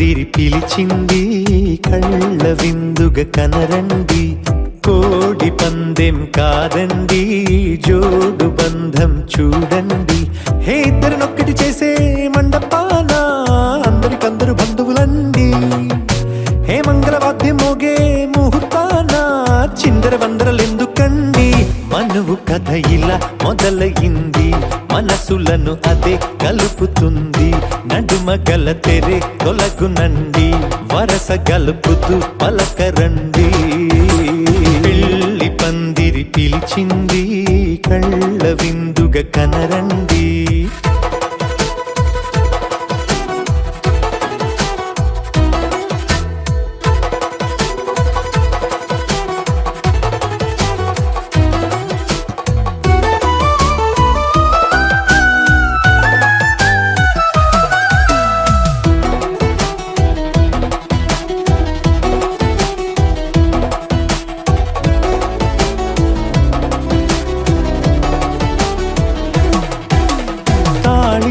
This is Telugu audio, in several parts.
పందిరి పిలిచింది కళ్ళ విందుగ కనరండి, కోడి పందెం కాదండి జోడు బంధం చూడండి. హే ఇద్దరినొక్కటి చేసే మండపాన అందరికందరు బంధువులండి. హే మంగళవాద్యం మోగే ముహూర్తాన చిందర వందరలెందుకండి. మనువు కథ ఇలా మొదలయింది, మనసులను అదే కలుపుతుంది. నడుమ గల తెరే తొలగునండి, వరస గలుపుతూ పలకరండి. పెళ్లి పందిరి పిలిచింది కళ్ళ విందుగ కనరండి.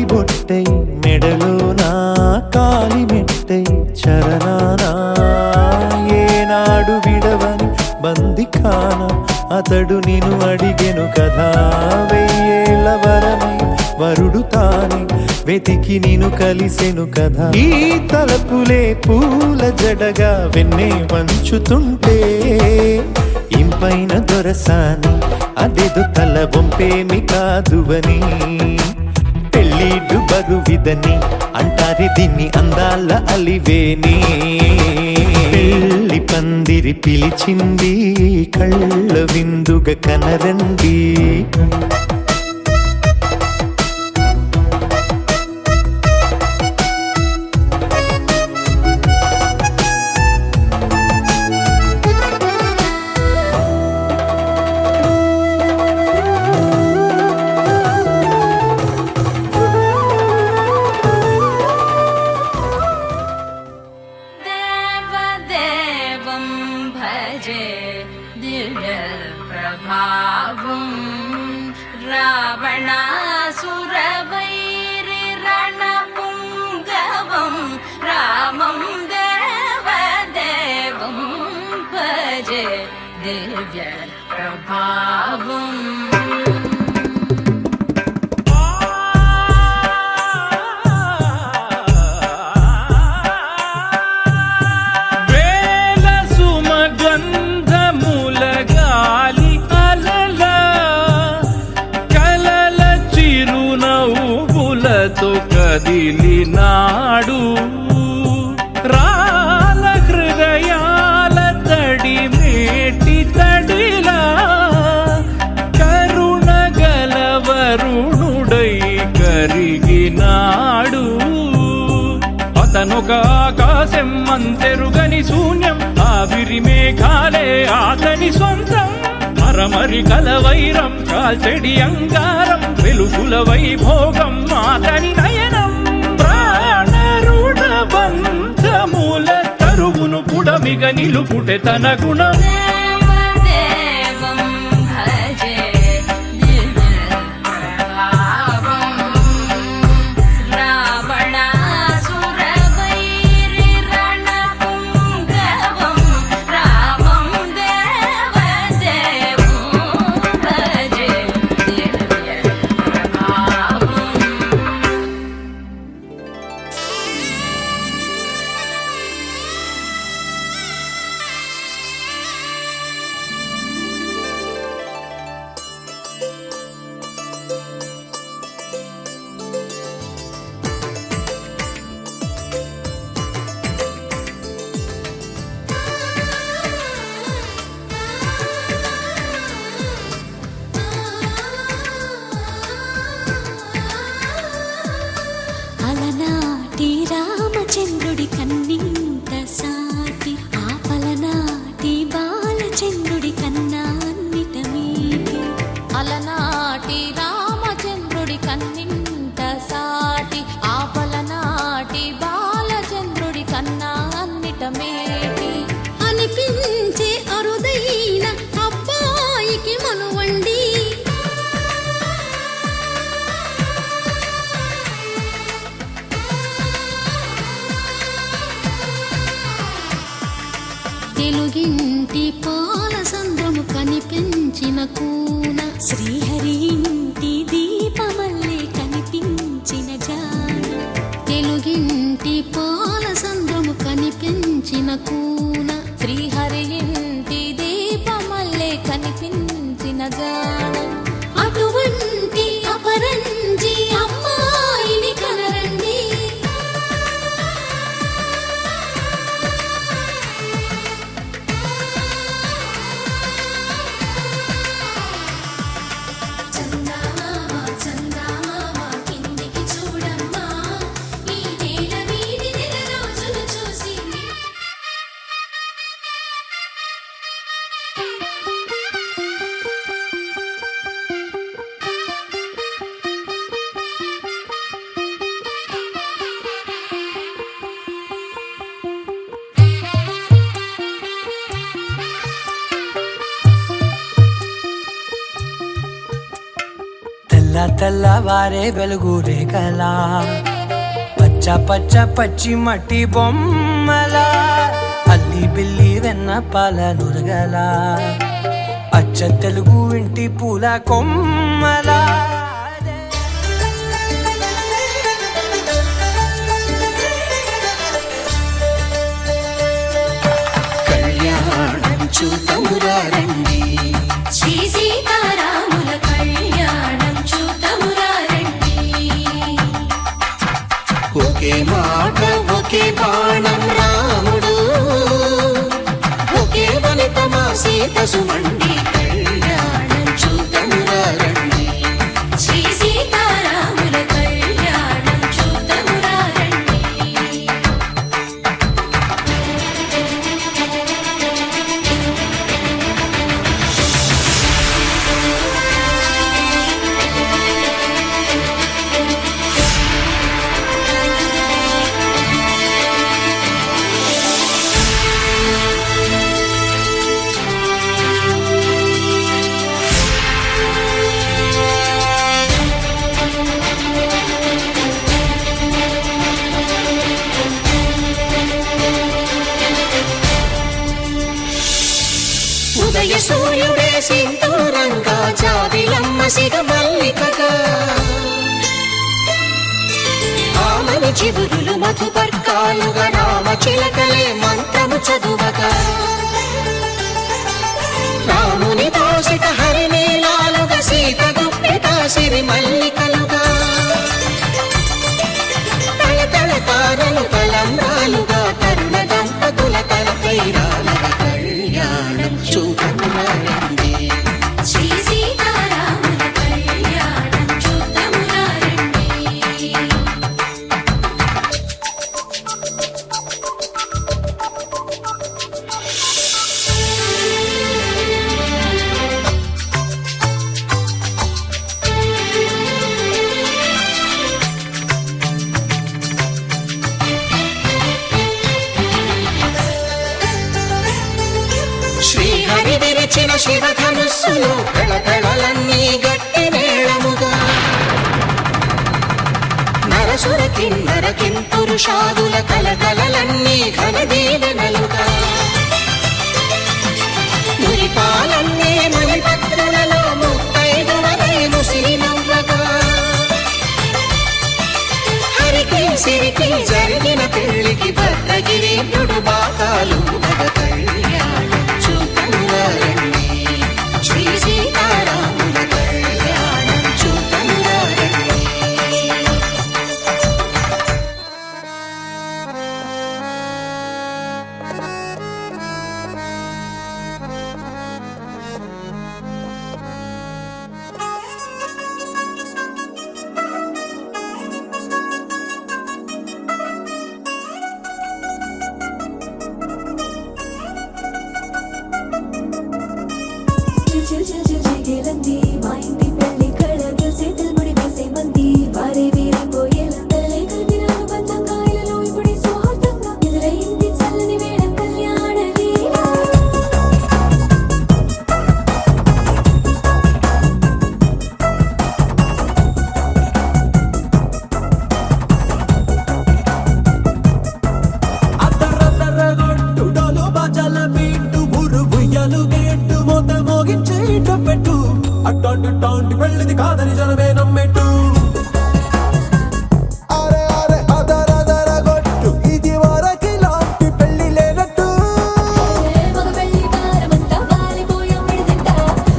బొట్టై మెడలోనా కాలి మెట్టై చరణానా, ఏనాడు విడవని బందిఖాన అతడు నిన్ను అడిగెను కదా. వెయ్యేళ్ళ వరమై వరుడు తానే వెతికి నిన్ను కలిసెను కదా. ఈ తలపులే పూల జడగా వెన్నే వంచుతుంటే ఇంపైన దొరసాని అదేదో తల వంపేమి కాదువని. పెళ్ళిడు బరువిదని అంటారే దీన్ని అందాల అలివేని. పెళ్లి పందిరి పిలిచింది కళ్ళ విందుగ కనరండి. రావణాసురవైరి రణపుంగవం రామం దేవదేవం భజే దివ్య ప్రభావం. కదిలినాడు రాల హృదయాల తడి మేటి తడిలా, కరుణ గలవరుణుడై కరిగినాడు. అతనొక ఆకాశం అంతెరుగని శూన్యం, ఆవిరి మేఘాలే అతని సొంతం. మరమరి కలవైరం కాల్చెడి అంగారం, వెలుగుల వైభోగం అతని నయనం. ప్రాణరుణ బంధముల తరువును పుడమిగ నిలుపుటె తన గుణం. తెలుగింటి పాల సంద్రము కనిపించిన కూన శ్రీహరి ఇంటి దీపమల్లే కనిపించిన జాన తెలుగింటి పాల సంద్రము కనిపించిన కూన శ్రీహరి ఇంటి దీపమల్లే కనిపించిన జాన అటువంటి అపరంజి అమ్మాయిని కనరండి చందమామ చందమామ కిందికి చూడమ్మా ఈ నేల వీడి నెల రోజులు చూసి తెల్ల తెల్లవారే వెలుగు రేఖలా పచ్చ పచ్చ పచ్చి మట్టి బొమ్మల అల్లి బిల్లి వెన్న పాల నురగల అచ్చ తెలుగు ఇంటి పూల కొమ్మల కళ్యాణం చూతమురా రండి శ్రీ సీతారాముల కళ్యాణం చూతమురా రండి ఒకే మాట ఒకే బాణం రాముడు ఒకే వనిత మా సీత సుమండి కళ్యాణం చూతమురా రండి శ్రీ సీతారాముల కళ్యాణం చూతమురా రండి ఉదయ సూర్యుడే సింధూరంగా జాబిలమ్మ సిగ మల్లికగా ఆమని చివురులు మధుపర్కాలుగా రామ చిలకలే మంత్రము చదువగా రాముని దోసిట హరినీలాలుగా సీత గుప్పిట సిరి మల్లికలుగా తల తల తారలు తలంబ్రాలుగా తరుణ దంపతుల తలపై రాలగా కళ్యాణం చూతమురా రండి శ్రీ సీతారాముల కళ్యాణం చూతమురా రండి శ్రీహరి విరిచిన శివధనుస్సులు కళకళలన్నీ గట్టి మేళముగా నరసుర కిన్నర కింపురుషాదుల కలకలలన్నీ ఘన దీవెనలుగా మురిపాలన్నీ మణిపత్రులలో ముత్తైదువలై ముసిరి నవ్వగా హరికి సిరికి జరిగిన పెళ్లికి భద్రగిరి బాకాలు మగ కళ్యాణం చూతమురా రండి శ్రీ సీతారాముల కళ్యాణం చూతమురా రండి చిగిలంది మా ఇంటి పెళ్లి కళగ చేతులు ముడి వేసే మంది వారే వీరే పోయేలా తలే కలిపిన అనుబంధంగాయలలో ఇప్పుడు స్వార్థంగా ఎదురైంది చల్లని వేడం కళ్యాణ లీల అద్దరద్దర గొట్టు డోలు బజల ఎలుగేట్టు మోత మోగించే పెట్టు అట్టాంటి టాంటి పెళ్ళిది కాదని జనమే నమ్మెట్టు అరే అరే అదర అదర గొట్టు ఇది వరకి లాంటి పెళ్ళి లేనట్టు మగ పెళ్లి వారమంతా వాలిపోయాం విడిదింట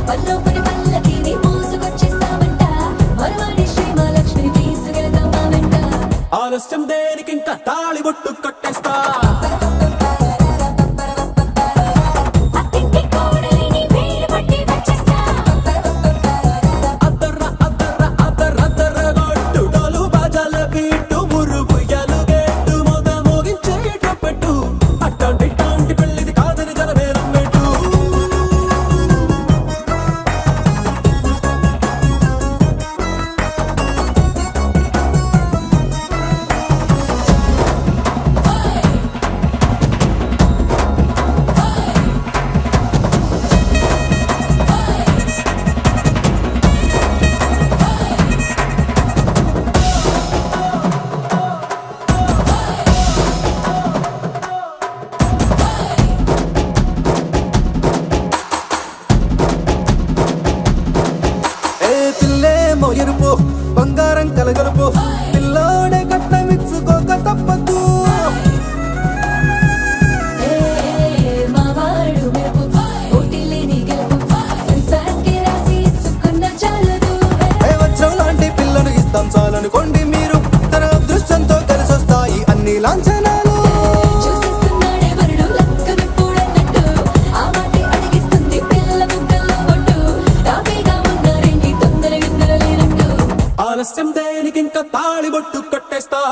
పల్లోపడి పల్లకిని మోసుకొచ్చేస్తామంట మరవాడి శ్రీమహాలక్ష్మిని తీసుకెళ్దాం మా వెంట ఆలస్యం దేనికి ఇంకా తాళి బొట్టు కట్టేస్తా అత్తింటి కోడలిని వేలు పట్టి వచ్చేస్తా అద్దర్ర అద్దర్ర అద్దర్ర అద్దర్ర గొట్టు డోలు బాజాల బీటు మురుగు ఎలుగేట్టు మోత మోగించే పెట్టు అట్టాంటి టాంటి పెళ్ళిది కాదని జనమే నమ్మెట్టు పిల్లేమో ఎరుపు బంగారం కలగలుపు పిల్లోడే కట్టమిచ్చుకోక తప్పదు మావాడు మెరుపు ఓటిల్లేని గెలుపు సెన్సార్కి రాసి ఇచ్చుకున్న చాలదు వజ్రం లాంటి పిల్లను ఇస్తాం చాలనుకోండి మీరు తన అదృష్టంతో కలిసొస్తాయి అన్ని లాంఛనాలు చూసిస్తున్నాడే వరుడు లక్కమిప్పుడన్నట్టు ఆ మాటే అడిగిస్తుంది పిల్ల ముక్కల్లో కొట్టు తాపీగా ఉన్నారేంటి తొందర గిందర లేనట్టు ఆలస్యం దేనికి ఇంకా తాళి బొట్టు కట్టేస్తా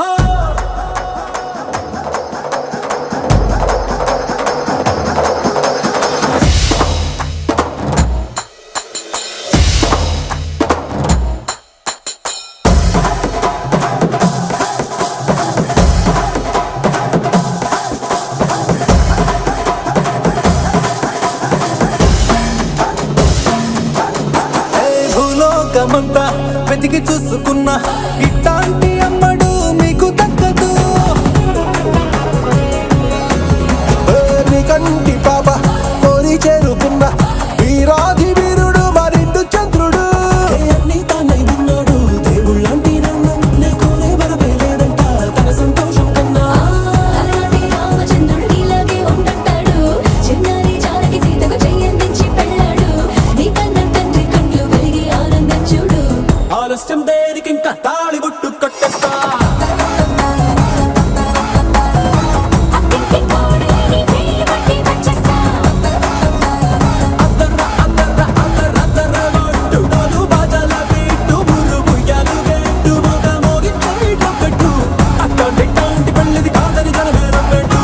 భూలోకమంతా వెతికి చూసుకున్నా ఇట్లాంటి అమ్మడు మీకు దక్కదు కంటి పాప కోరి చేరుకున్న వీరాధి వీరుడు మరిండు చంద్రుడు అన్ని తానై ఉన్నాడు దేవుళ్ళంటి నన్ను కోరే వరమే లేదంట తన సంతోషం కన్నా అలాంటి రామచంద్రుడు నీలాగే ఉండంటాడు చిన్నారి జానకి సీతకు చెయ్యందించి పెళ్ళాడు నీ కన్న తండ్రి కండ్లు వెలిగి ఆనందం చూడు ఆలస్యం దేనికి ఇంకా తాళి బొట్టు కట్టేస్తా అత్తింటి కోడలిని వేలు పట్టి వచ్చేస్తా అద్దర్ర అద్దర్ర అద్దర్ర అద్దర్ర గొట్టు డోలు బాజాల బీటు మురుగు ఎలుగేట్టు మోత మోగించే పెట్టు అట్టాంటి టాంటి పెళ్ళిది కాదని జనమే నమ్మెట్టు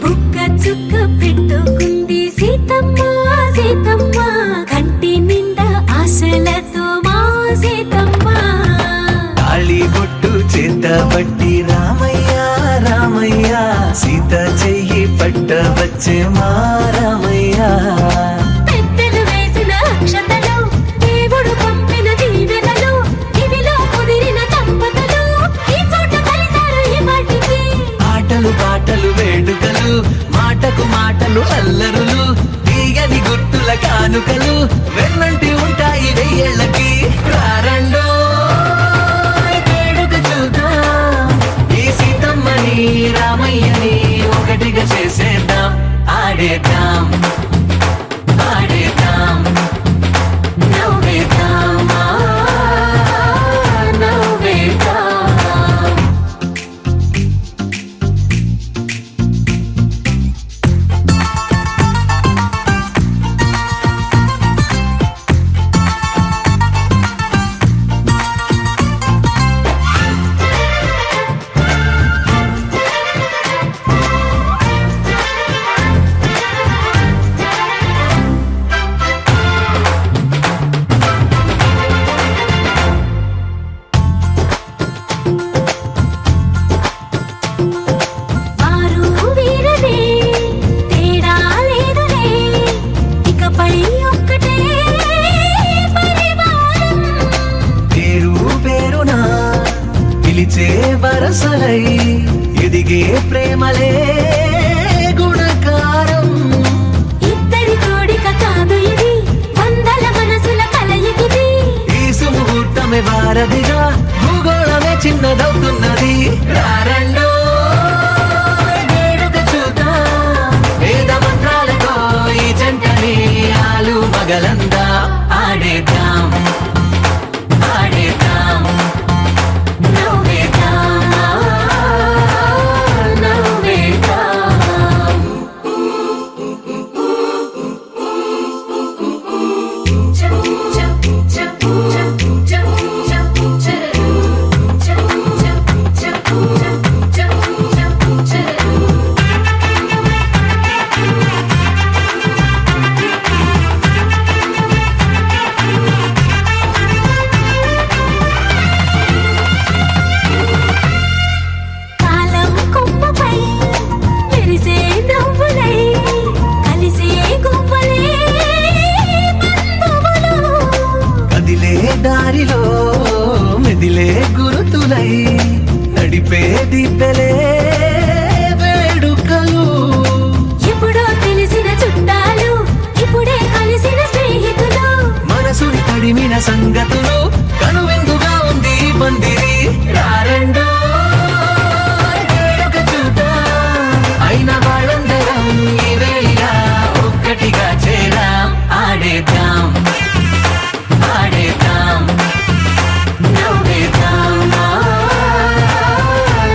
బుక్క చుక్క పెట్టుకుంది సీతమ్మ సీతమ్మ కంటి నిండా ఆశలతో మా సీతమ్మ తాళి బొట్టు చేత పట్టి రామయ్య రామయ్య సీత చెయ్యి పట్ట వచ్చే మా రామయ్య పెద్దలు వేసిన అక్షతలు దేవుడు పంపిన దీవెనలు ఇవిలో కుదిరిన దంపతులు ఈ చోట కలిసారు ఈ వాటికి ఆటలు పాటలు వేడుకలు మాటకు మాటలు అల్లరులు తీయని గుర్తుల కానుకలు వెన్నంటి ఉంటాయి వెయ్యేళ్ళకి రారండో వేడుక చూద్దాం ఈ సీతమ్మని రామయ్యని ఒకటిగా చేసేద్దాం ఆడేద్దాం ఆడేద్దాం నవ్వేద్దాం శ్వాసలై ఎదిగే ప్రేమలే గుణకారం. ఇద్దరి కోడిక కాదు ఇది, వందల మనసుల కలయికిది. ఈ సుముహూర్తమే వారధిగా, భూగోళమే చిన్నదవుతున్నది. రారండో వేడుక చూద్దాం, వేద మంత్రాలతో ఈ జంటని ఆలు మగలందా ఆడేద్దాం ఆడేద్దాం. నవ్వేద్దాం, నవ్వేద్దాం. కాలం కొమ్మపై మెరిసే నవ్వులై కలిసే గువ్వలే బంధువులు. కదిలే దారిలో మెదిలే గురుతులై నడిపే దిబ్బెలే వేడుకలు. ఎప్పుడో తెలిసిన చుట్టాలు, ఇప్పుడే కలిసిన స్నేహితులు. మనసుని తడిమిన సంగతులు, కనువిందుగా ఉంది ఈ పందిరి. రారండో వేడుక చూద్దాం, అయిన వాళ్ళందరం ఈ వేళ ఒక్కటిగా చేరాం. ఆడేద్దాం ఆడేద్దాం నవ్వేద్దాం,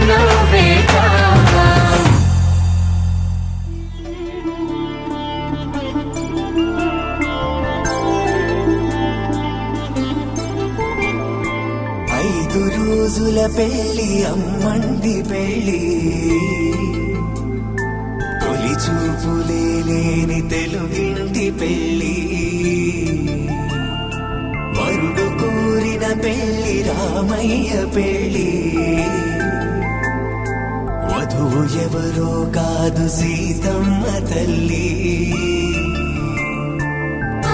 నవ్వేద్దాం. ఐదు రోజుల పెళ్లి అమ్మంది పెళ్లి, తొలి చూపులే లేని తెలుగింటి పెళ్లి. వరుడు కోరిన పెళ్లి రామయ్య పెళ్లి, వధువు ఎవరో కాదు సీతమ్మ తల్లి.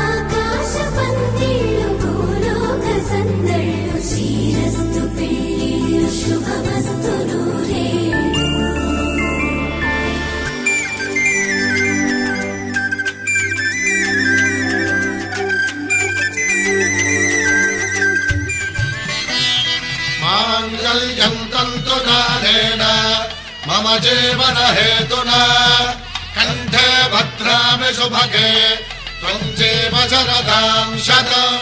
ఆకాశ పందిళ్ళు భూలోక సందళ్ళు శ్రీరస్తు పెళ్ళిళ్ళు శుభమస్తు నూరేళ్ళు. మాంగళ్యం తంతునానేన మమ జీవన హేతునా కంఠే భద్రామి శుభగే త్వం జీవ శరదాం శతం.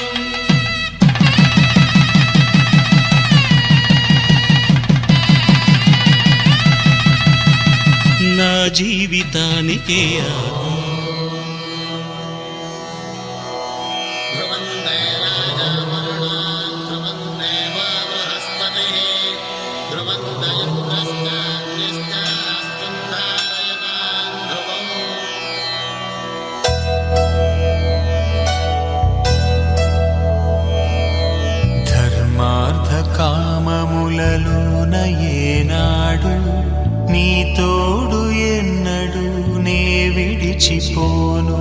నా జీవితానికే ధర్మార్థ కామములలోన ఏనాడు నీ తోడు ఎన్నడు నే విడిచిపోను.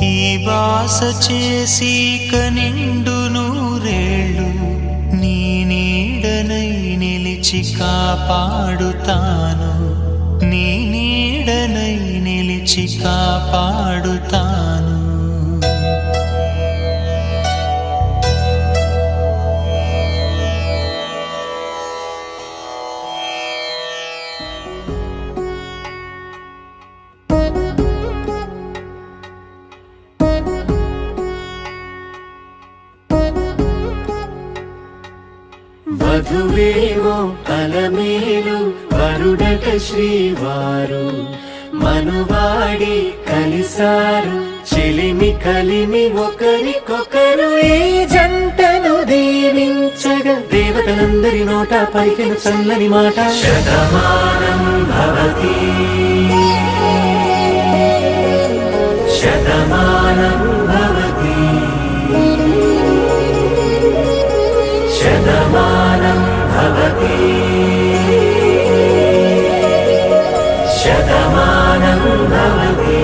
ఈ బాస చేసి కనిండు నూరేళ్ళు నీ నీడనై నిలిచి కాపాడుతాను. నీ నీడనై నిలిచి కాపాడుతాను. వధువేవో అలమేలు వరుడట శ్రీవారు, మనువాడి కలిసారు చెలిమి కలిమి ఒకరికొకరు. ఈ జంటను దీవించగా దేవతలందరి నోట పలికిన చల్లని మాట. శతమానం భవతి శతమానం భవతి శతమానం భవతి శతమానం భవతి.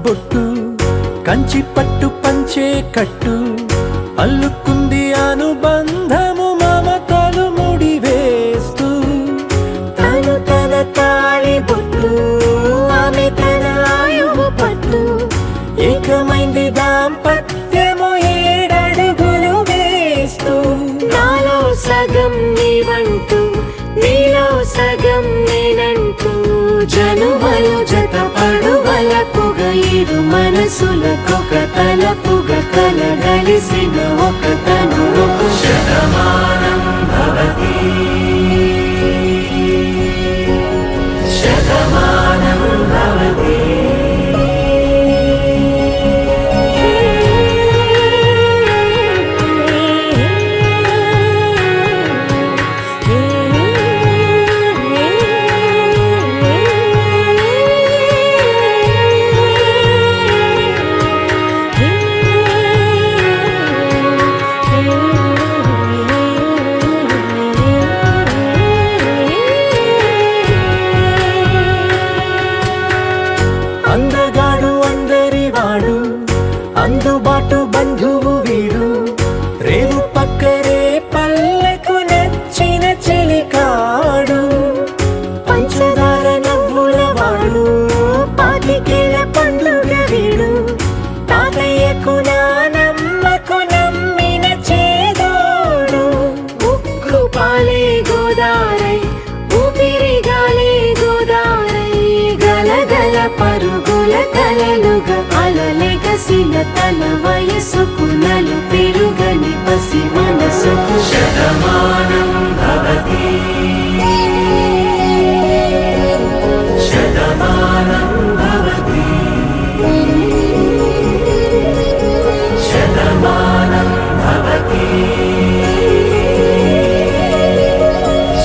బొట్టు కంచి పట్టు పంచే కట్టు అల్లుకుంది అనుబంధము మమతలు ముడివేస్తూ తను తన తాళి బొట్టు ఆమె తన ఆయువు పట్టు ఏకమైంది దాంపత్యము 7 అడుగులు వేస్తూ నాలో సగం నీవంటూ నీలో సగం నేనంటూ జనుమలు జత పడువలపుగ ఇరు మనసులకొక తలపుగ కలగలిసిన ఒక తను శతమానం భవతి శతమానం భవతి అందగాడు అందరివాడు అందుబాటు బంధువు వీడు రేవు పక్కరే పల్లెకు నచ్చిన చెలికాడు పంచదార నవ్వుల వాడు పాతికేల పండుగ వీడు తాతయ్యకు నానమ్మకు నమ్మిన చేదోడు ఉక్కు పాలే గోదారై ఊపిరిగాలే గోదారై గలగల పరుగుల కలలుగా అలలెగసిన తన వయసుకు నలు పెరుగని పసి మనసుకు శతమానం భవతి శతమానం భవతి శతమానం భవతి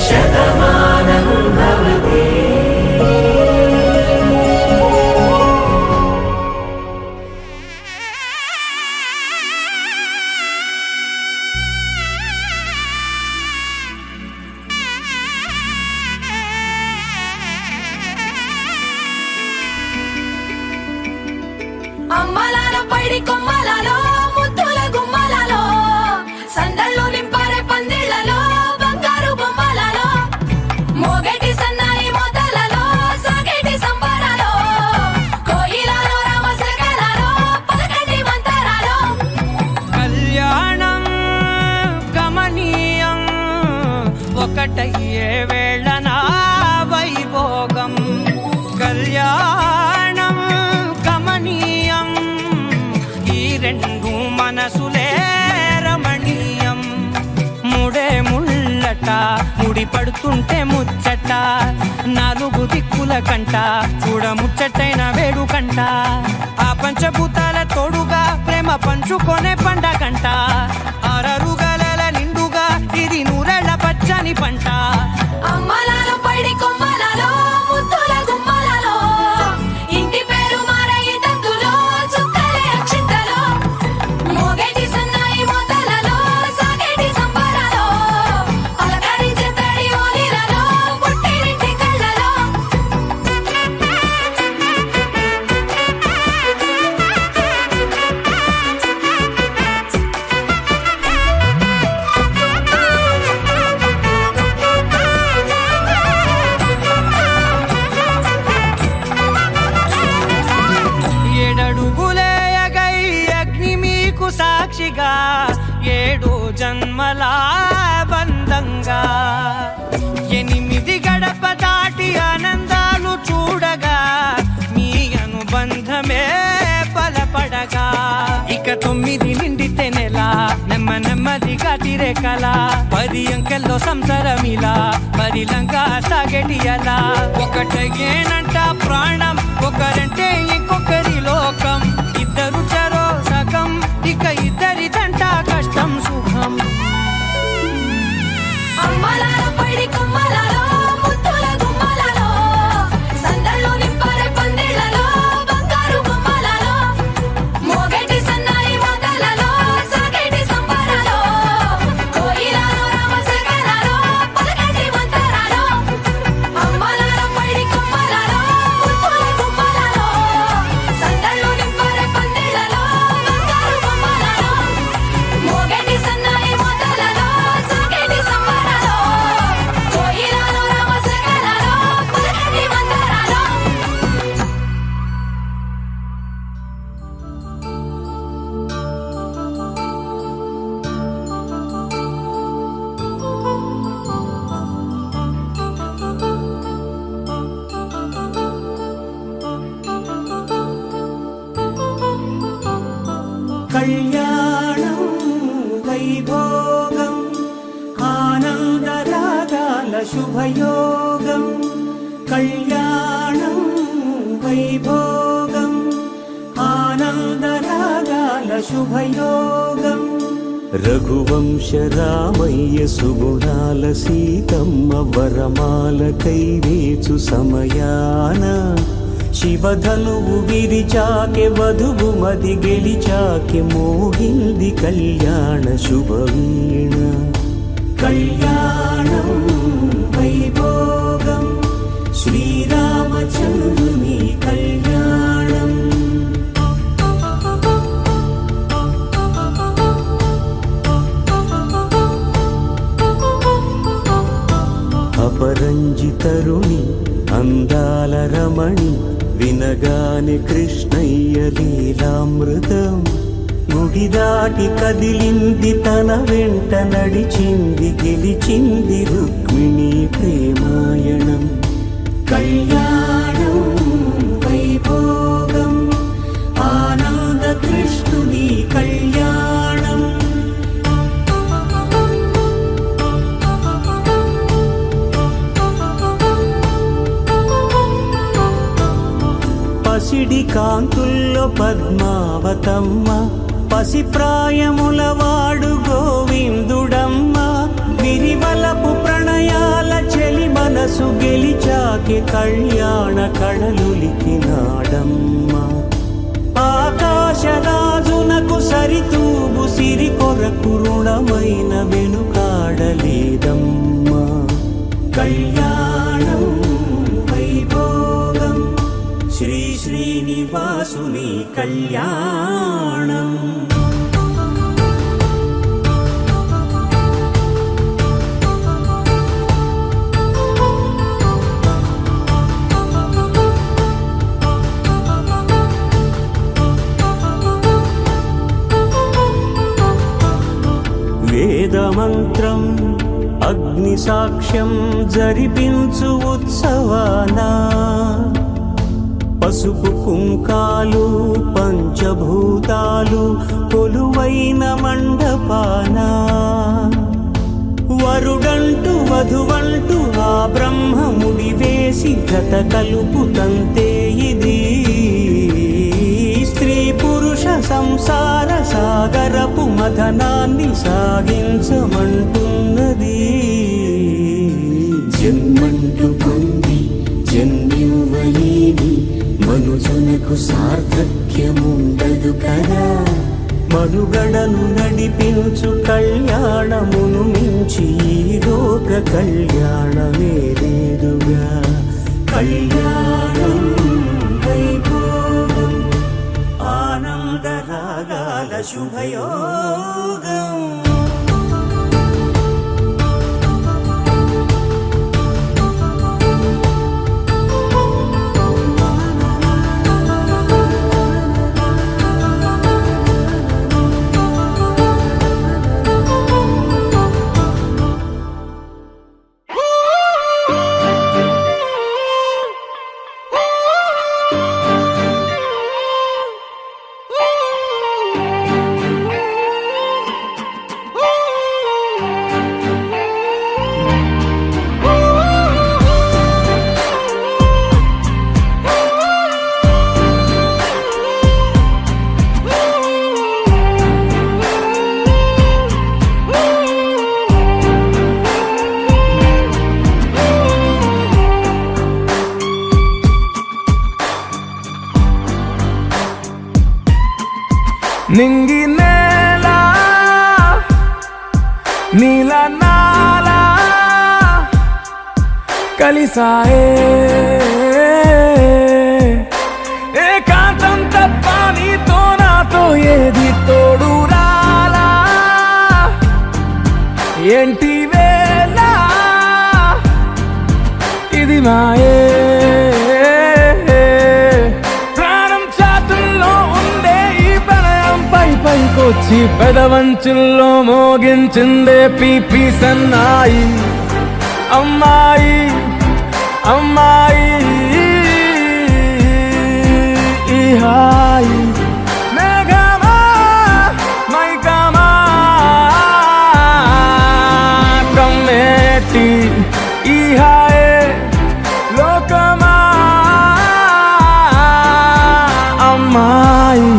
శతమానం భవతి అమ్మలాల పైడి కొమ్మలలో ముద్దుల గుమ్మలలో సందళ్ళు నింపారే పందిళ్లలో బంగారు బొమ్మలలో మోగేటి సన్నాయి మోతలలో సాగేటి సంబరాలో కోయిలలో రామశకలలో పలకటి మంతరాలో కళ్యాణం గమనీయం ఒకటయ్యే వేళ నా వైభోగం కళ్యాణం గమనీయం ఈ రెండు మనసులే రమణీయం ముడే ముళ్ళట ముడి పడుతుంటే ముచ్చట 4 దిక్కుల కంట చూడ ముచ్చటైన వేడుకంట ఆ పంచభూతాల తోడుగా ప్రేమ పంచుకొనే పండగంట అరరుగలల నిండుగా ఇది 100 పచ్చని పంట అమ్మలాల పైడి కొమ్మలలో ముద్దుల గుమ్మలలో ఇంటి పేరు మారయి తందులో చుక్కలే అక్షింతలో మోగేటి సన్నాయి మోతలలో సాగేటి సంబరాలో పలకరించే తడి ఓలిలలో పుట్టినింటి కళ్ళలో ఏడడుగులేయగై అగ్ని మీకు సాక్షిగా 7 జన్మల బంధంగా 8 గడప దాటి ఆనందాలు చూడగా మీ అనుబంధమే బలపడగా ఇక 9 నిండితే నెల నెమ్మదిగా తిరేకల 10 అంకెల్లో సంసారమిలా పరిలంగా సాగేటి అలా ఒకటేనంట ప్రాణం ఒకరంటే ఇంకొకరి లోకం ఇద్దరు చరో సగం ఇక ఇద్దరిదంట కష్టం సుఖం అమ్మలాల పైడి కొమ్మలలో ముద్దుల గుమ్మలలో సందళ్ళు నింపారే పందిళ్లలో బంగారు బొమ్మలలో మోగేటి సన్నాయి మోతలలో సాగేటి సంబరాలో కోయిలలో రామశకలలో పలకటి మంతరాలో అమ్మలాల పైడి కొమ్మలలో ముద్దుల గుమ్మలలో సందళ్ళు శుభయోగం కళ్యాణం వైభోగం ఆనందరాగాల శుభయోగం రఘువంశ రామయ్య సుగుణాల సీతమ్మ వరమాల కైవేచు సమయాన శివధనువు విరిచాకె వధువు మది గెలిచాకె మోగింది కళ్యాణ శుభవీణ కళ్యాణం వైభోగం శ్రీరామచంద్రుని కళ్యాణం అపరంజి తరుణి అందాల రమణి వినగానే కృష్ణయ్య లీలామృతం గుడి దాటి కదిలింది తన వెంట నడిచింది గెలిచింది రుక్మిణి ప్రేమాయణం కళ్యాణం వైభోగం ఆనంద కృష్ణుని కళ్యాణం పసిడి కాంతుల్లో పద్మావతమ్మ పసిప్రాయముల వాడు గోవిందుడమ్మ విరివలపు ప్రణయాల చెలి మనసు గెలిచాకి కళ్యాణ కళలులికినాడమ్మ ఆకాశరాజునకు సరితూగు సిరి కొరకు రుణమైన వెనుకాడలేదమ్మా కళ్యాణం వైభోగం శ్రీ శ్రీనివాసుని కళ్యాణం వేదమంత్రం అగ్ని సాక్ష్యం జరిపించు ఉత్సవానా పసుపు కుంకాలు పంచభూతాలు కొలువైన మండపాన వరుడంటూ వధువంటూ ఆ బ్రహ్మముడి వేసి జత కలుపుతంతే ఇది స్త్రీ పురుష సంసార సాగరపు మథనాన్ని సాగించమంటున్నది జన్మంటూ పొంది జన్మివ్వలేని మనుజునకు సార్థక్యముండదు కదా మనుగడను నడిపించు కళ్యాణమును మించి ఈ లోక కళ్యాణమే లేదుగా కళ్యాణం వైభోగం ఆనందరాగాల శుభయోగం నింగి నేల నీల నాల కలిసాయే ఏకాంతం తప్ప నీతో నాతో ఏది తోడు రాలా ఏంటి వేళ ఇది మాయే పైకొచ్చి పెదవంచుల్లో మోగించిందే పీపీ సన్నాయి అమ్మాయి అమ్మాయి ఈ హాయి మేఘమా మైకమా కమ్మేటి ఈ హాయే లోకమా అమ్మాయి.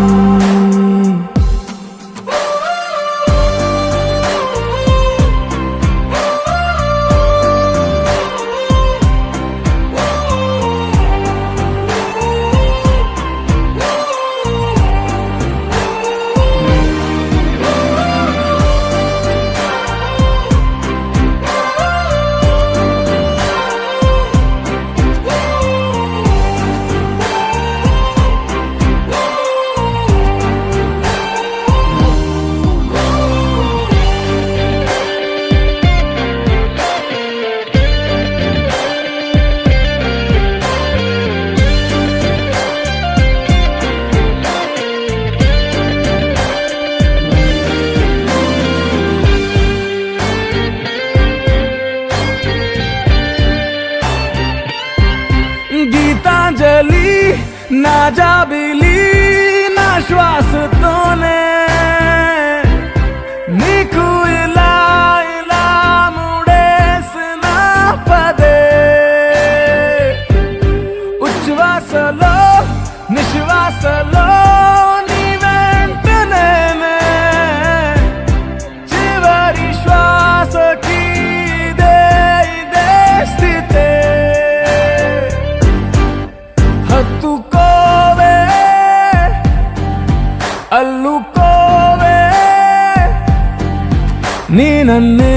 గీతాంజలి నా జాబిలి నా శ్వాసతోనే నీకు ఇలా ఇలా ముడేసిన పదే ఉచ్ఛ్వాసలో నిశ్వాసలో నీ వెంట నేనే చివరి శ్వాసకి ఇదే స్థితే హత్తుకోవే అల్లుకోవే నీ నన్నే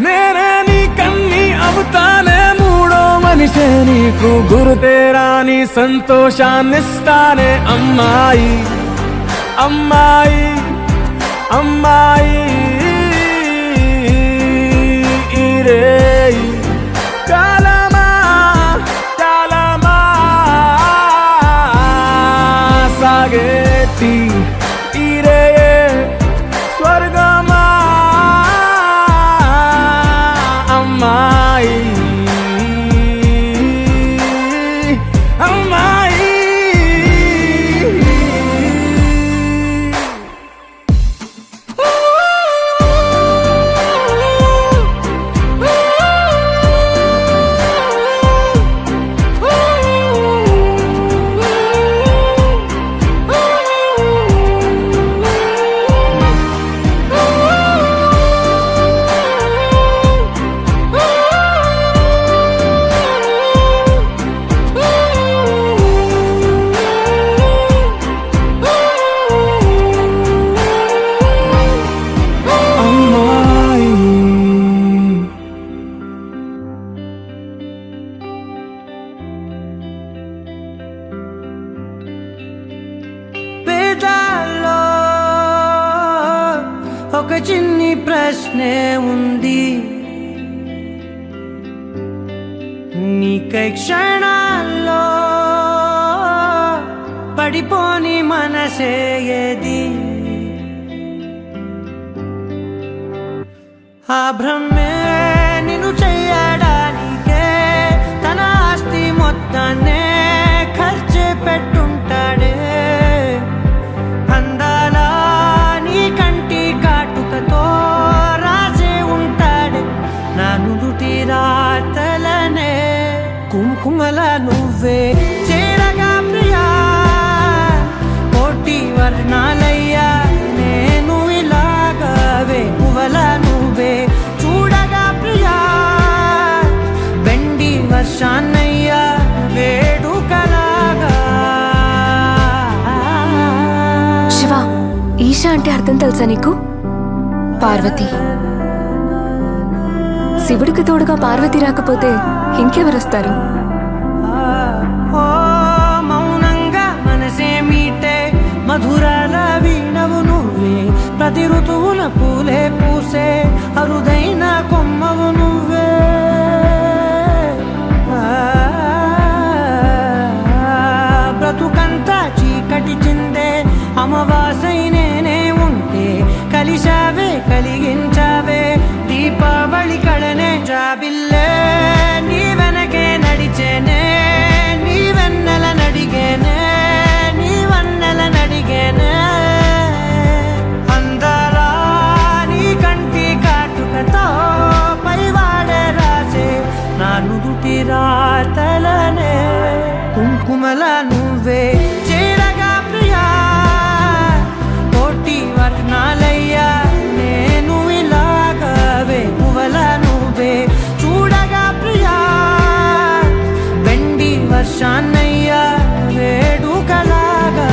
నేనే నీ కన్ని అవుతానే మూడో మనిషే నీకు గురుతేరాని సంతోషాన్నిస్తానే అమ్మాయి అమ్మాయి అమ్మాయి ఇరే కాలమా కాలమా సాగేటి ఇరే స్వర్గమా అమ్మాయి అమ్మాయి. పేదాల్లో ఒక చిన్ని ప్రశ్నే ఉంది నీకై క్షణాల్లో పడిపోని మనసే ఏది ఆ భ్రమే నిన్ను చెయ్యడానికే తన ఆస్తి మొత్తాన్నే ఖర్చు పెట్టుంటాడే అందాల నీ కంటి కాటుకతో రాసే ఉంటాడే నా నుదుటి రాతలనే కుంకుమల నువ్వే చేరగా ప్రియా కోటి వర్ణాలయ్యా నేను ఇలాగవే పువ్వల నువ్వే చూడగా ప్రియా వెండి వర్షాన్నయ్యా వేడుకలాగా. శివ, ఈశా అంటే అర్థం తెలుసా నీకు? పార్వతి. శివుడికి తోడుగా పార్వతి రాకపోతే ఇంకెవరొస్తారు? ఓ మౌనంగా మనసే మీటే మధురాల వీణవు నువ్వే ప్రతి ఋతువుల పూలే పూసే అరుదైన కొమ్మవు నువ్వే బ్రతుకంతా చీకటి చిందే అమవాసై నేనే ఉంటే కలిశావే కలిగించావే దీపావళి కళనే జాబిల్లే నీ వెనకే నడిచేనే నీ వెన్నెల నడిగేనే నీ వన్నెల నడిగేనే అందాల నీ కంటి కాటుకతో రాతలనే కుంకుమల నువ్వే చేరగా ప్రియా కోటి వర్ణాలయ్యా నేను ఇలాగవే పువ్వల నువ్వే చూడగా ప్రియా వెండి వర్షాన్నయ్యా వేడుకలాగా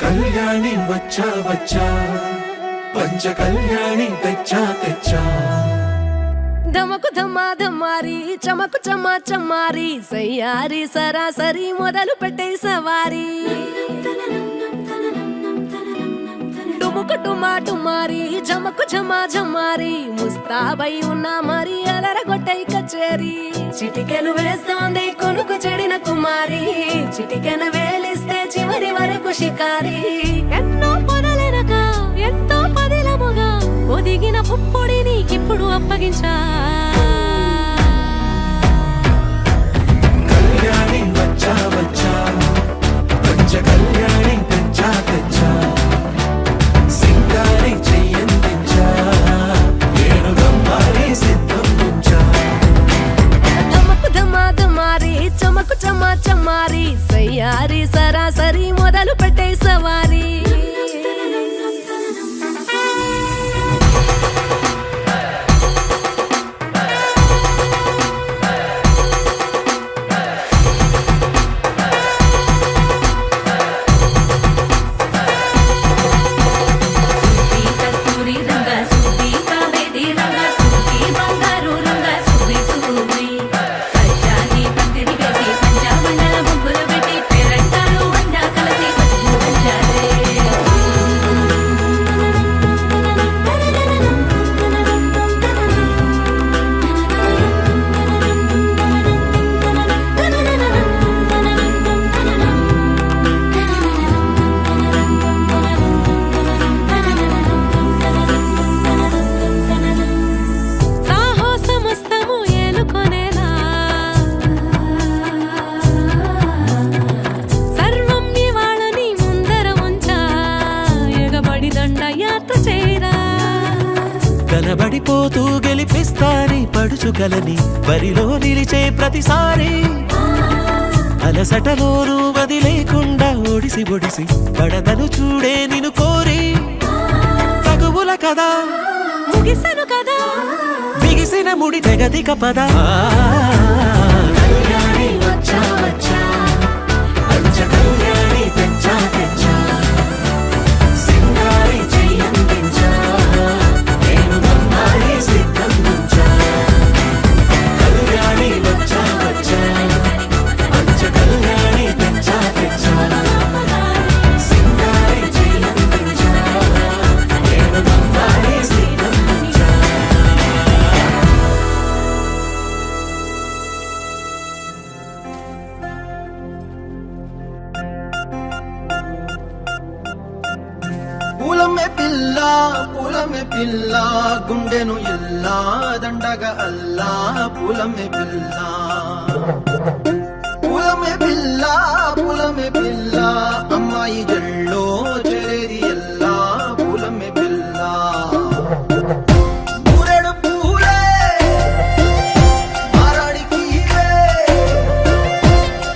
కళ్యాణి వచ్చా వచ్చా పంచ కళ్యాణి తెచ్చా తెచ్చా ధమకు ధమ్మా ధమ్మారి చమకు చమ్మా చమ్మారి సయ్యారి సరాసరి మొదలు పెట్టే సవారి డుముకు టుమా టుమారి జమకు ఝమా ఝమారి ముస్తాబై ఉన్నా మరి అలరగొట్టై కచేరి చిటికెను వేస్తోంది కొనుకు చెడిన కుమారి చిటికెను వేలిస్తే చివరి వరకు షికారి ఎన్నో పొదలెనక ఎంతో పదిలముగా ఒదిగిన పుప్పొడిని ఇప్పుడు అప్పగించా కళ్యాణి వచ్చా వచ్చా పంచ కళ్యాణి తెచ్చా తెచ్చా సింగారి చెయ్యందించా నేను గమ్మారి సిద్ధం ఉంచా ధమకు ధమా ధమారి చమకు చమ్మా చమ్మారి సయ్యారి సరాసరి మొదలు పెట్టే సవారి కనబడిపోతూ గెలిపిస్తాని పడుచుకలని బరిలో నిలిచే ప్రతిసారి అలసటలోనూ వదిలేకుండా ఒడిసి ఒడిసి పడతను చూడే నిన్ను కోరి తగువుల కదా ముగిసను కదా బిగిసిన ముడి తెగదిక పద కళ్యాణి వచ్చా వచ్చా పంచ కళ్యాణి తెచ్చా తెచ్చా సింగారి చెయ్యందించా నేను గమ్మారి సిద్ధం ఉంచా కళ్యాణి వచ్చా వచ్చా పంచ కళ్యాణి తెచ్చా తెచ్చా సింగారి చెయ్యందించా నేను గమ్మారి సిద్ధం ఉంచా పూలమే పిల్ల గుండెను ఎల్లా దండగా అల్లా పూలమే పిల్ల పూలమే పిల్ల అమ్మాయి జల్లో చేరేది ఎల్లా పూలమే పిల్ల పూరెడు పూలే మారాడికి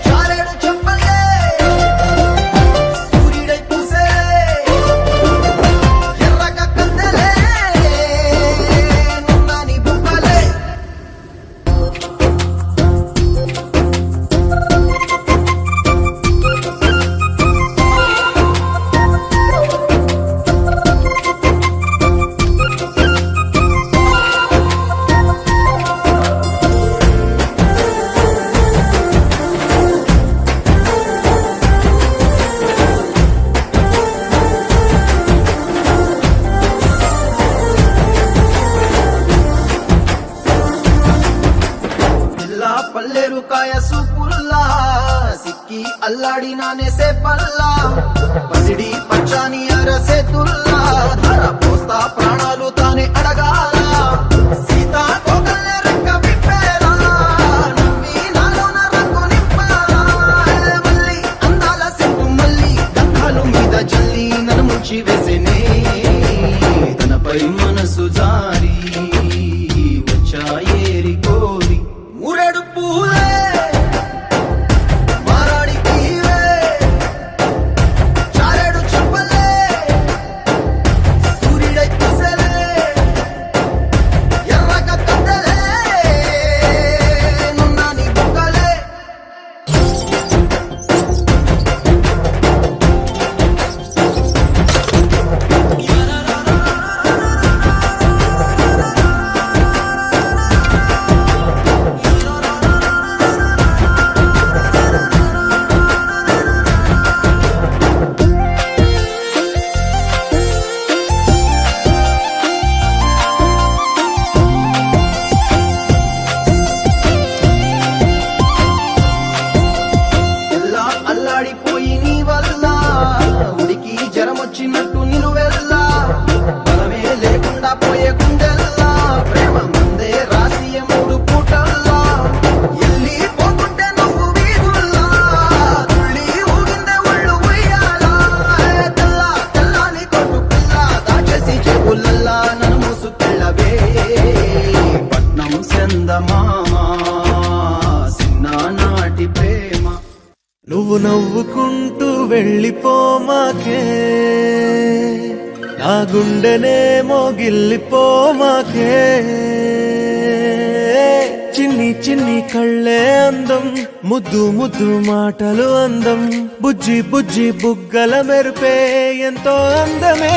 చారెడు చెప్పలే సూర్యుడై పూసే ఎర్రగా కందలే నున్నాని బుక్కలే పల్లెరు కాయ సూపుల్లా సిక్కి అల్లాడినానే సేపల్లా పసిడి పచ్చాని అరసేతుల్లా ధర పోస్తా ప్రాణాలు తానే అడగాల సీతా కోకల్లే రెక్క విప్పేలా నవ్వి నాలోన రంగు నింపాలా మళ్ళీ అందాల సెట్టు మళ్ళీ గంధాలు మీద జల్లి నన్ను ముంచి వేసేనే తనపై మనసు జారి వచ్చాయేరి కోరి మురెడు పూలే మారాడికి చారెడు చెప్పలే సూర్యుడై కుసలే ఎర్రగా కట్టలే నున్నాని బుక్కలే ఎల్లా అల్లాడిపోయి నీ వల్ల ఉడికి జ్వరమొచ్చినట్టు నిలువెల్లా బలమే లేకుండా పోయే గుండెల్లా ప్రేమ మందే రాసియ మూడు పూటల్లా ఎల్లి పోతుంటే నువ్వు వీధుల్లా తుళ్ళి ఊగిందే ఒళ్ళు ఉయ్యాలా తెల్ల తెల్లని కొట్టు పిల్ల దాచేసి చెవులల్లా నన్ను మూసుకెళ్ళవే పట్నం సెందమామా చిన్ననాటి ప్రేమ నువ్వు నవ్వుకుంటూ వెళ్ళిపోమాకే నా గుండెనేమో గిల్లిపోమాకే చిన్ని చిన్ని కళ్ళే అందం ముద్దు ముద్దు మాటలు అందం బుజ్జి బుజ్జి బుగ్గల మెరుపే ఎంతో అందమే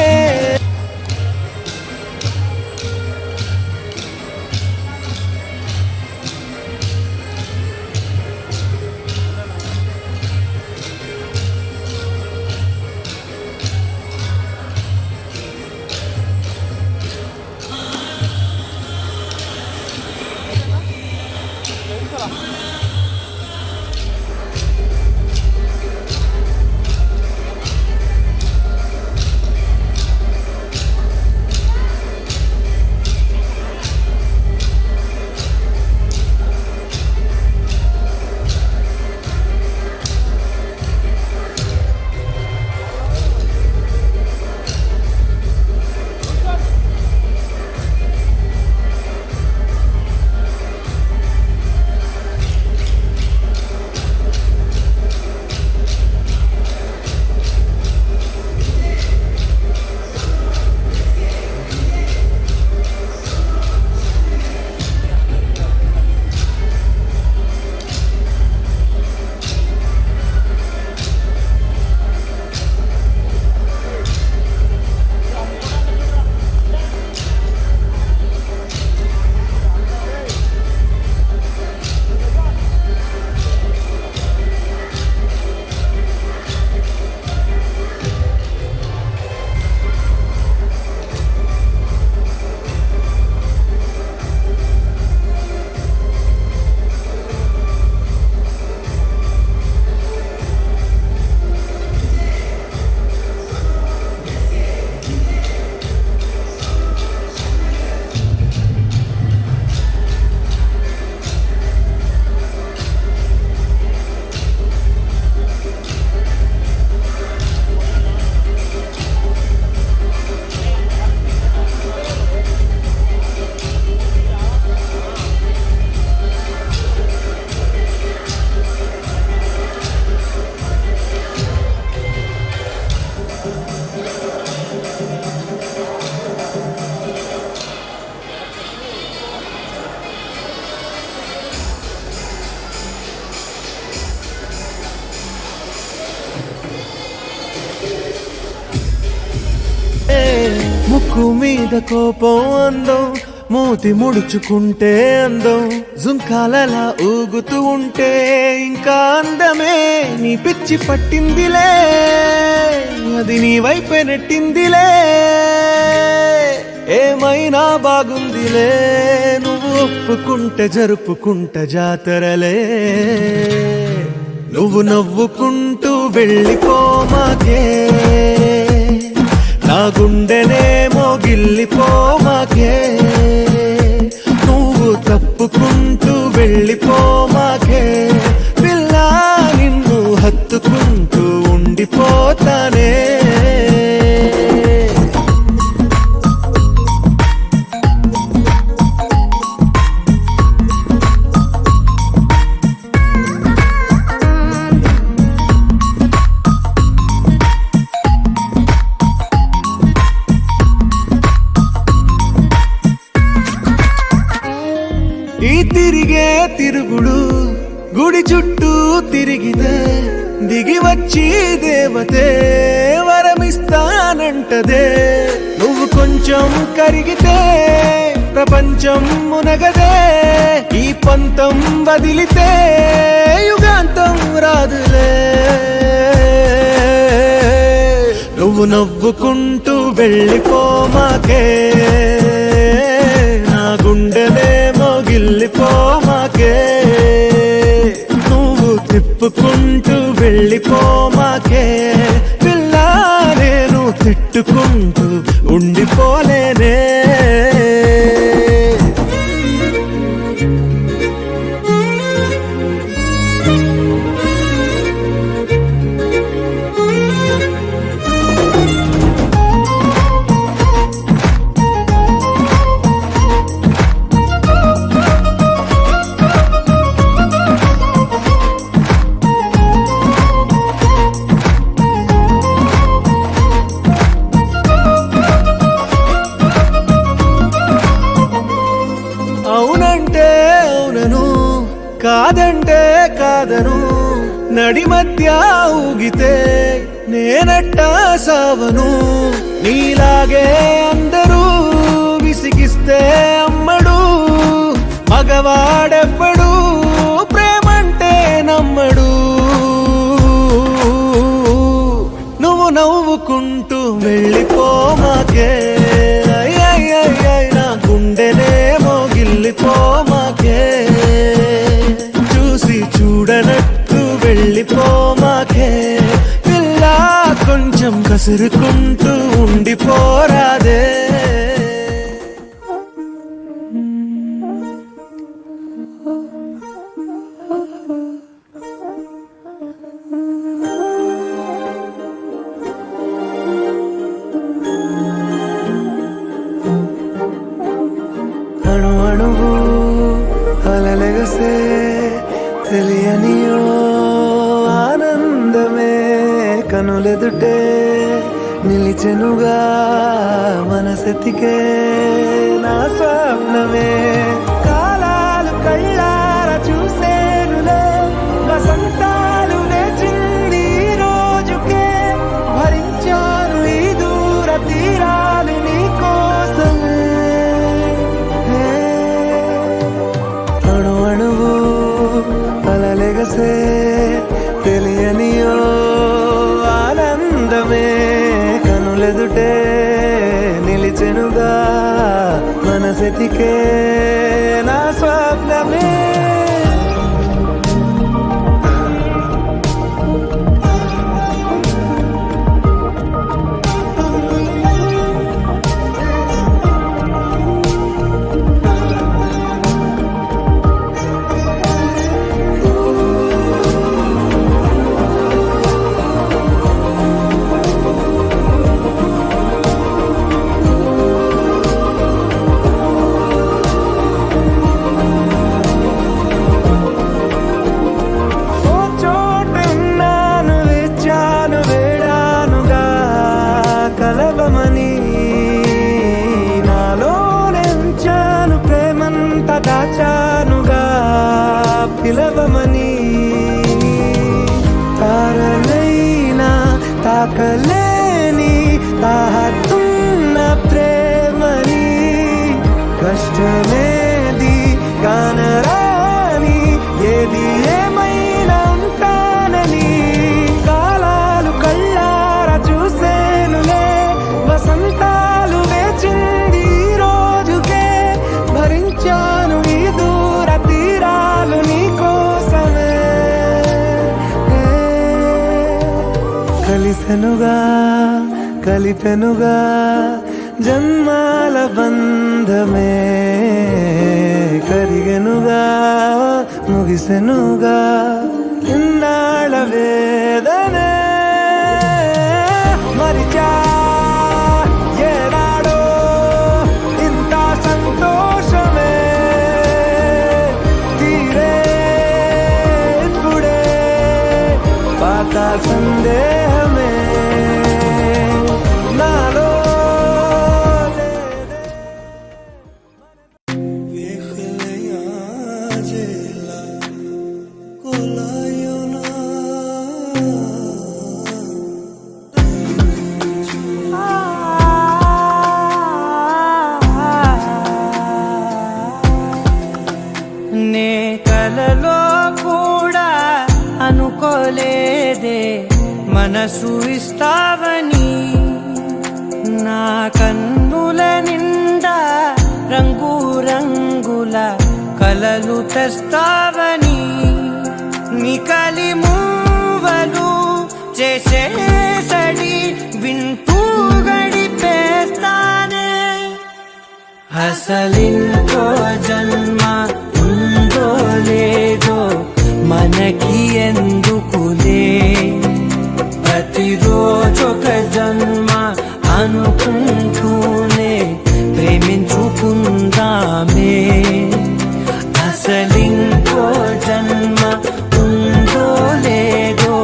ముక్కు మీద కోపం అందం మూతి ముడుచుకుంటే అందం జుంకాలలా ఊగుతూ ఉంటే ఇంకా అందమే నీ పిచ్చి పట్టిందిలే అది నీ వైపే నెట్టిందిలే ఏమైనా బాగుందిలే నువ్వు ఒప్పుకుంటే జరుపుకుంట జాతరలే నువ్వు నవ్వుకుంటూ వెళ్ళిపోమాకే నా గుండెనేమో గిల్లిపోమాకే నువ్వు తప్పుకుంటూ వెళ్ళిపోమాకే పిల్ల నిన్ను హత్తుకుంటూ ఉండిపోతానే ఈ తిరిగే తిరుగుడు గుడి చుట్టూ తిరిగితే దిగి వచ్చి దేవతే వరమిస్తానంటదే నువ్వు కొంచెం కరిగితే ప్రపంచం మునగదే ఈ పంతం వదిలితే యుగాంతం రాదులే నువ్వు నవ్వుకుంటూ వెళ్ళిపోమాకే నా గుండెనేమో గిల్లిపోమాకే నువ్వు తిప్పుకుంటూ వెళ్ళిపోమాకే పిల్ల నేను తిట్టుకుంటూ ఉండిపోలేనే అవునంటే అవునను కాదంటే కాదను నడి మధ్య ఊగితే నేనట్టా సావను నీలాగే అందరూ విసిగిస్తే అమ్మడు మగవాడెవ్వడు ప్రేమంటే నమ్మడు నువ్వు నవ్వుకుంటూ వెళ్ళిపోమాకే నా గుండెనేమో గిల్లిపోమాకే చూసి చూడనట్టు వెళ్ళిపోమాకే పిల్ల కొంచెం కసురుకుంటూ ఉండిపోరాదే అణు అణువు అలలెగసే తెలియనియో ఆనందమే కనులెదుటే నిలిచెనుగా మనసెతికే నా స్వప్నమే కాలాలు కళ్ళార చూసేనులే వసంతాలు వేచింది ఈ రోజుకే భరించాను ఈ దూర తీరాలు నీ కోసమే అణు అణువు అలలెగసే తెలియనియో ఆనందమే కనులెదుటే నిలిచెనుగా మనసెతికే నా స్వప్నమే కలవమని నాలోనెంచాను ప్రేమంత దాచానుగా పిలవమని తారలైనా తాకలేని తాహతున్న ప్రేమని కష్టమేది కానరాని ఏది ఏమైనా ఉంటానని కాలాలు కళ్ళార చూసేనులే వసంతాలు వేచింది ఈ రోజుకే భరించాను ఈ ముగిసెనుగా కలిపెనుగా జన్మాల బంధమే కరిగెనుగా ముగిసెనుగా ఇన్నాళ్ళ వేదనే మరిచా ఏనాడో ఇంత సంతోషమే తీరే ఇప్పుడే పాత సందేహమే నాలో నే కలలో కూడా అనుకోలేదే మనసు ఇస్తావని నా కన్నుల నిండా రంగు రంగుల కలలు తెస్తావని నికలి మూవలు చేసేసడి వింటూ గడిపేస్తానే అసలింకో జన్మ ఉందో లేదో మనకి ఎందుకులే ప్రతిరోజొక జన్మ అనుకుంటూనే ప్రేమించుకుందామే అసలింకో జన్మ ఉందో లేదో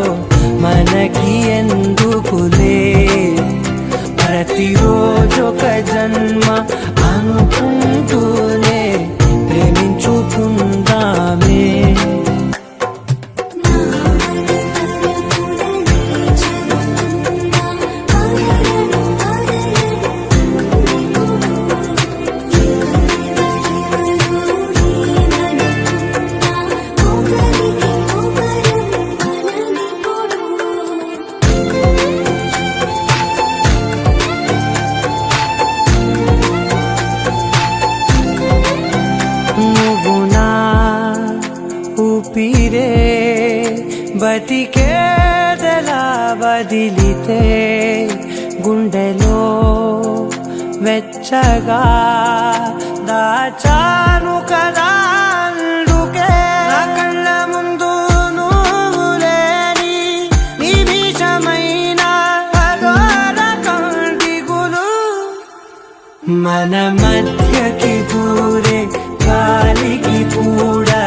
మనకి ఎందుకులే ప్రతిరోజొక జన్మ అనుకుంటూనే ప్రేమించుకుందామే నువ్వు నా ఊపిరే బతికేదలా వదిలితే గుండెలో వెచ్చగా దాచాను కదా అందుకే నా కళ్ళ ముందు నువ్వు లేని నిమిషమైన అఘోర కంటిగులు మన మధ్యకి దూరే గాలికి కూడా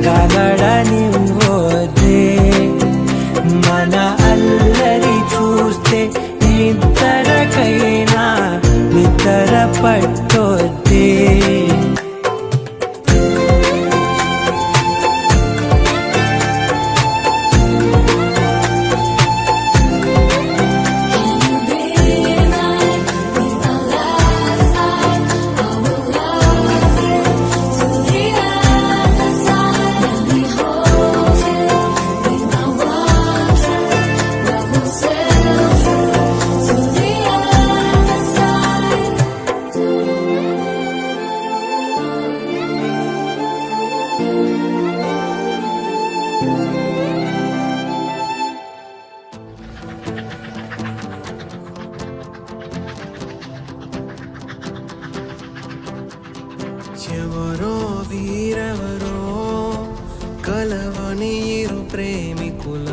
గలడనివ్వదే మన అల్లరి చూస్తే నిద్రకైనా నిద్ర పట్టొద్దే ఎవరో వీరెవరో కలవని ఇరు ప్రేమికుల